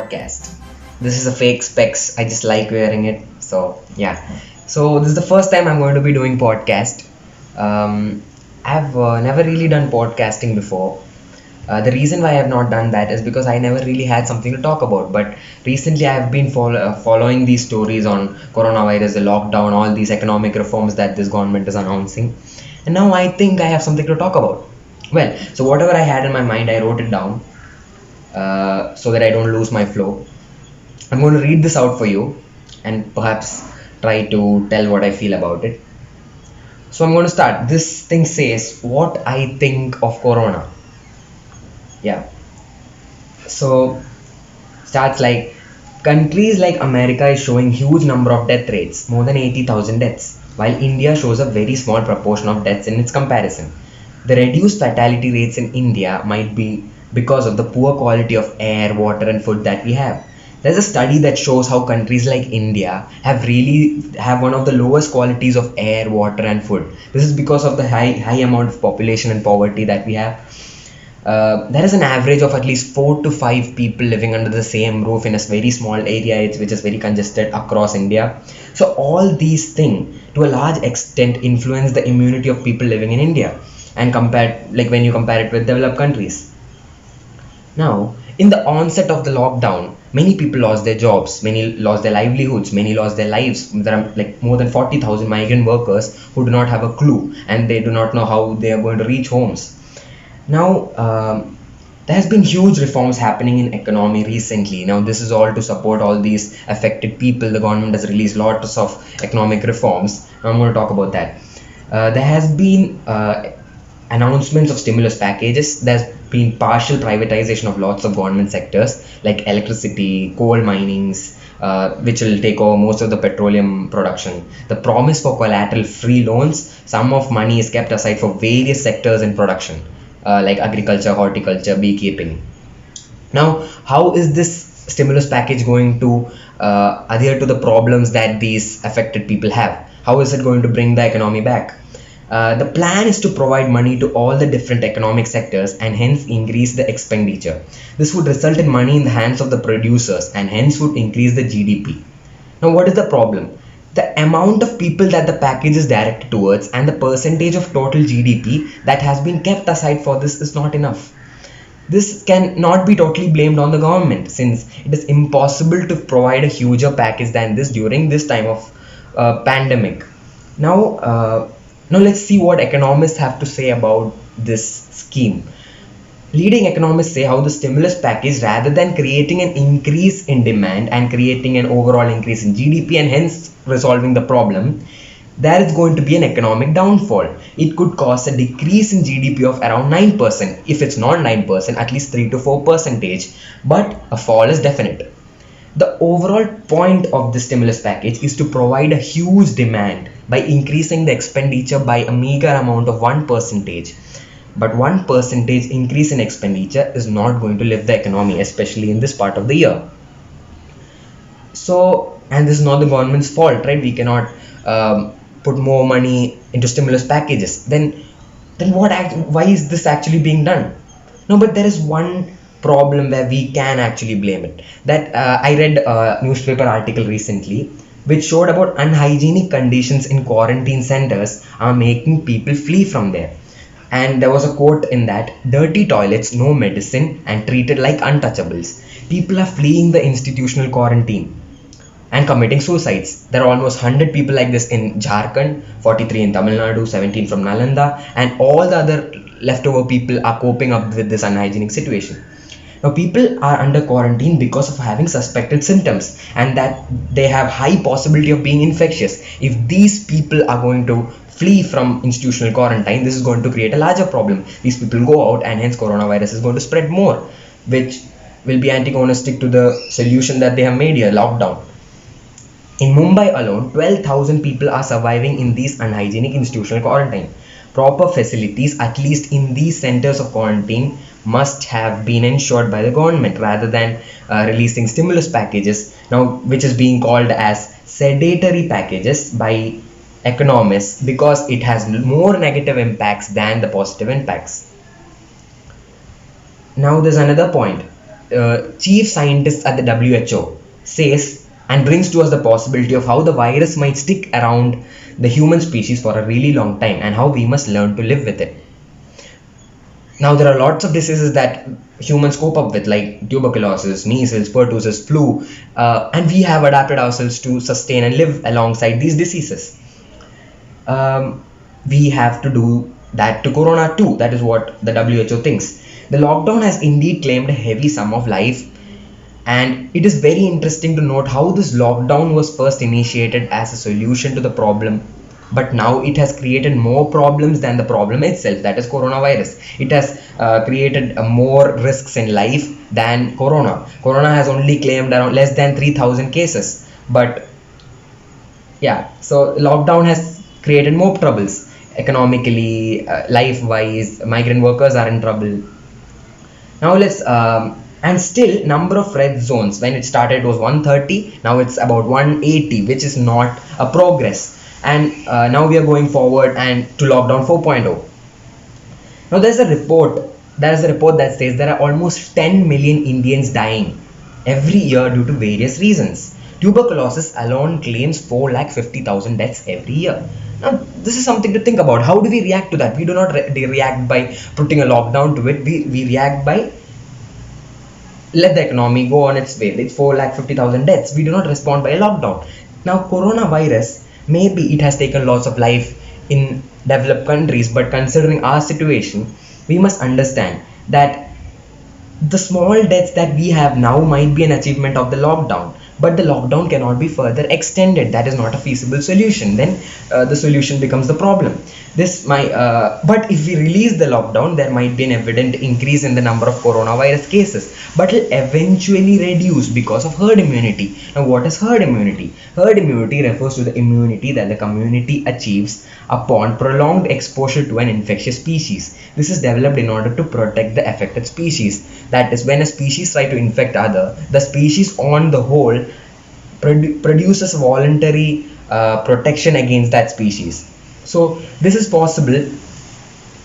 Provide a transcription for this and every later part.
podcast. This is a fake specs. I just like wearing it. So yeah. So this is the first time I'm going to be doing podcast. I've never really done podcasting before. The reason why I have not done that is because I never really had something to talk about. But recently, I've been following these stories on coronavirus, the lockdown, all these economic reforms that this government is announcing, and now I think I have something to talk about. Well, so whatever I had in my mind, I wrote it down so that I don't lose my flow. I'm going to read this out for you and perhaps try to tell what I feel about it. So I'm going to start. This thing says what I think of Corona. Yeah. So starts like countries like America is showing huge number of death rates, more than 80,000 deaths, while India shows a very small proportion of deaths in its comparison. The reduced fatality rates in India might be because of the poor quality of air, water, and food that we have. There's a study that shows how countries like India have one of the lowest qualities of air, water, and food. This is because of the high amount of population and poverty that we have. There is an average of at least 4 to 5 people living under the same roof in a very small area, which is very congested across India. So all these things, to a large extent, influence the immunity of people living in India, and when you compare it with developed countries. Now, in the onset of the lockdown, many people lost their jobs, many lost their livelihoods, many lost their lives. There are like more than 40,000 migrant workers who do not have a clue, and they do not know how they are going to reach homes. Now, there has been huge reforms happening in economy recently. Now, this is all to support all these affected people. The government has released lots of economic reforms. Now, I'm going to talk about that. There has been announcements of stimulus packages. There's been partial privatization of lots of government sectors like electricity, coal minings, which will take over most of the petroleum production. The promise for collateral-free loans. Some of money is kept aside for various sectors in production. Like agriculture, horticulture, beekeeping. Now, how is this stimulus package going to adhere to the problems that these affected people have? How is it going to bring the economy back? The plan is to provide money to all the different economic sectors and hence increase the expenditure. This would result in money in the hands of the producers and hence would increase the GDP. Now, what is the problem? The amount of people that the package is directed towards and the percentage of total GDP that has been kept aside for this is not enough. This cannot be totally blamed on the government since it is impossible to provide a huger package than this during this time of pandemic. Now let's see what economists have to say about this scheme. Leading economists say how the stimulus package, rather than creating an increase in demand and creating an overall increase in GDP and hence resolving the problem, there is going to be an economic downfall. It could cause a decrease in GDP of around 9%. If it's not 9%, at least 3 to 4%, but a fall is definite. The overall point of the stimulus package is to provide a huge demand by increasing the expenditure by a meager amount of 1%. But 1% increase in expenditure is not going to lift the economy, especially in this part of the year. So, and this is not the government's fault, right? We cannot put more money into stimulus packages. Then why is this actually being done? No, but there is one problem where we can actually blame it. That I read a newspaper article recently which showed about unhygienic conditions in quarantine centers are making people flee from there. And there was a quote in that: dirty toilets, no medicine, and treated like untouchables. People are fleeing the institutional quarantine and committing suicides. There are almost 100 people like this in Jharkhand, 43 in Tamil Nadu, 17 from Nalanda, and all the other leftover people are coping up with this unhygienic situation. Now, people are under quarantine because of having suspected symptoms and that they have high possibility of being infectious. If these people are going to flee from institutional quarantine, this is going to create a larger problem. These people go out and hence coronavirus is going to spread more, which will be antagonistic to the solution that they have made here, lockdown. In Mumbai alone, 12,000 people are surviving in these unhygienic institutional quarantine. Proper facilities, at least in these centers of quarantine, must have been ensured by the government rather than releasing stimulus packages, now which is being called as sedentary packages by economists because it has more negative impacts than the positive impacts. Now there's another point. chief scientist at the WHO says and brings to us the possibility of how the virus might stick around the human species for a really long time and how we must learn to live with it. Now, there are lots of diseases that humans cope up with, like tuberculosis, measles, pertussis, flu, and we have adapted ourselves to sustain and live alongside these diseases. We have to do that to corona too. That is what the WHO thinks. The lockdown has indeed claimed a heavy sum of life, and it is very interesting to note how this lockdown was first initiated as a solution to the problem, but now it has created more problems than the problem itself, that is coronavirus. It has created more risks in life than corona has only claimed around less than 3,000 cases, but yeah, so lockdown has created more troubles economically, life wise. Migrant workers are in trouble. Now let's and still number of red zones, when it started it was 130, now it's about 180, which is not a progress. And now we are going forward and to lockdown 4.0. Now there is a report that says there are almost 10 million Indians dying every year due to various reasons. Tuberculosis alone claims 450,000 deaths every year. Now, this is something to think about. How do we react to that? We do not react by putting a lockdown to it. We react by let the economy go on its way. It's 450,000 deaths. We do not respond by a lockdown. Now, coronavirus, maybe it has taken lots of life in developed countries, but considering our situation, we must understand that the small deaths that we have now might be an achievement of the lockdown, but the lockdown cannot be further extended. That is not a feasible solution. Then the solution becomes the problem. But if we release the lockdown, there might be an evident increase in the number of coronavirus cases, but it will eventually reduce because of herd immunity. Now, what is herd immunity? Herd immunity refers to the immunity that the community achieves upon prolonged exposure to an infectious species. This is developed in order to protect the affected species. That is, when a species try to infect other, the species on the whole produces voluntary protection against that species. So this is possible.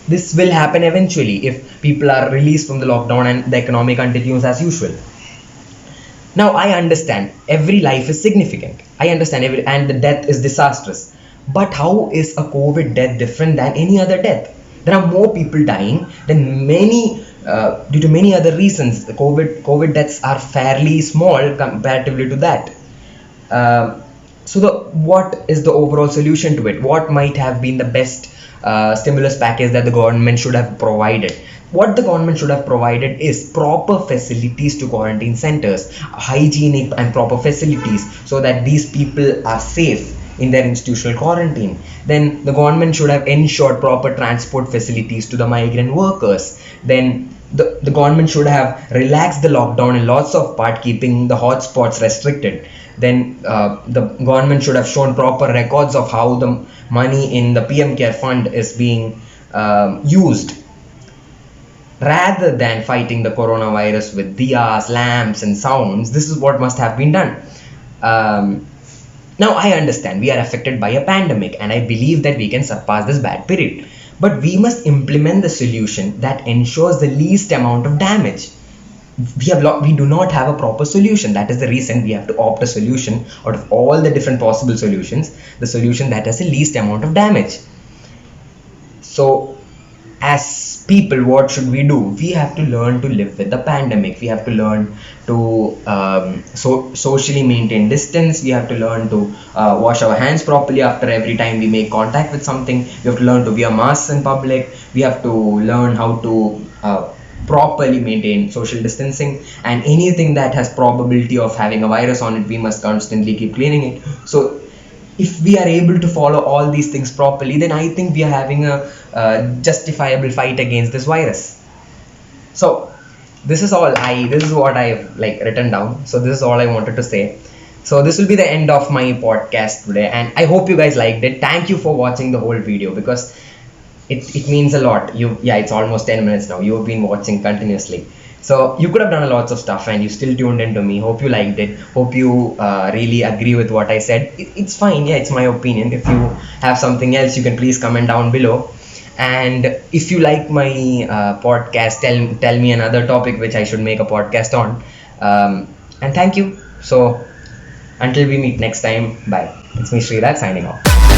This will happen eventually if people are released from the lockdown and the economy continues as usual. Now, I understand every life is significant. I understand and the death is disastrous. But how is a COVID death different than any other death? There are more people dying than many due to many other reasons. The COVID deaths are fairly small comparatively to that. What is the overall solution to it? What might have been the best stimulus package that the government should have provided? What the government should have provided is proper facilities to quarantine centers, hygienic and proper facilities, so that these people are safe in their institutional quarantine. Then the government should have ensured proper transport facilities to the migrant workers. Then the government should have relaxed the lockdown in lots of part, keeping the hotspots restricted. Then the government should have shown proper records of how the money in the PM Care Fund is being used, rather than fighting the coronavirus with diyas, lamps, and sounds. This is what must have been done. Now, I understand we are affected by a pandemic, and I believe that we can surpass this bad period. But we must implement the solution that ensures the least amount of damage. We do not have a proper solution. That is the reason we have to opt a solution out of all the different possible solutions, the solution that has the least amount of damage. So, as people, what should we do? We have to learn to live with the pandemic. We have to learn to socially maintain distance. We have to learn to wash our hands properly after every time we make contact with something. We have to learn to wear masks in public. We have to learn how to properly maintain social distancing, and anything that has probability of having a virus on it, we must constantly keep cleaning it. So if we are able to follow all these things properly, then I think we are having a justifiable fight against this virus. So this is what I've written down. So this is all I wanted to say. So this will be the end of my podcast today, and I hope you guys liked it. Thank you for watching the whole video, because it means a lot. It's almost 10 minutes now. You've been watching continuously. So you could have done lots of stuff and you still tuned into me. Hope you liked it. Hope you really agree with what I said. It's fine. Yeah, it's my opinion. If you have something else, you can please comment down below. And if you like my podcast, tell me another topic which I should make a podcast on. And thank you. So until we meet next time, bye. It's me, Sridhar, signing off.